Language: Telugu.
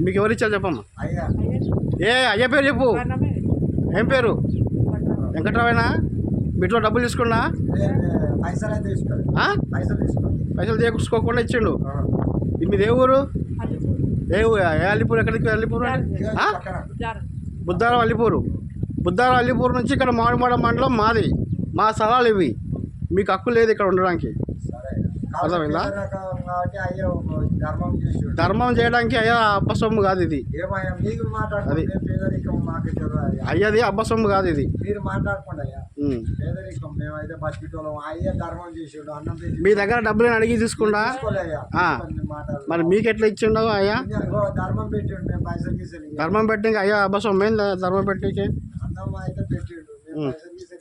మీకు ఎవరు ఇచ్చారు చెప్పమ్మా. అయ్యా ఏ అయ్య పేరు చెప్పు. ఏం పేరు? వెంకట్రావేనా? మీట్లో డబ్బులు తీసుకున్నా? పైసలు అయితే తీసుకోండి. పైసలు తీసుకోండి. పైసలు తీసుకోకుండా ఇచ్చిండు. మీది ఏ ఊరు? ఏ అల్లిపూర్? ఎక్కడికి అల్లిపూర్? బుద్ధారం అల్లిపూరు. బుద్ధారం అల్లిపూర్ నుంచి ఇక్కడ మామిడిమాడ మండలం మాది. మా స్థలాలు ఇవి. మీకు హక్కు లేదు ఇక్కడ ఉండడానికి. అర్థమైందా? ధర్మం చేయడానికి అయ్యా అబ్బసొమ్ము కాదు ఇది. అది అయ్యది అబ్బసొమ్ము కాదు ఇది. మీరు మాట్లాడుకోండి అయ్యా. పేదరికం మేమైతే బతికిటోళ్ళం. అయ్యా ధర్మం చేసిండు. అన్నం మీ దగ్గర డబ్బులు అడిగి తీసుకుండా మరి మీకు ఎట్లా ఇచ్చిండవు అయ్యా? ధర్మం పెట్టిండు. మేము పైసలు గీసలు ధర్మం పెట్టి అయ్యా అబ్బసొమ్ము ఏం ధర్మం పెట్టి అన్నం అయితే పెట్టిండు. మేము పైసలు గీసలు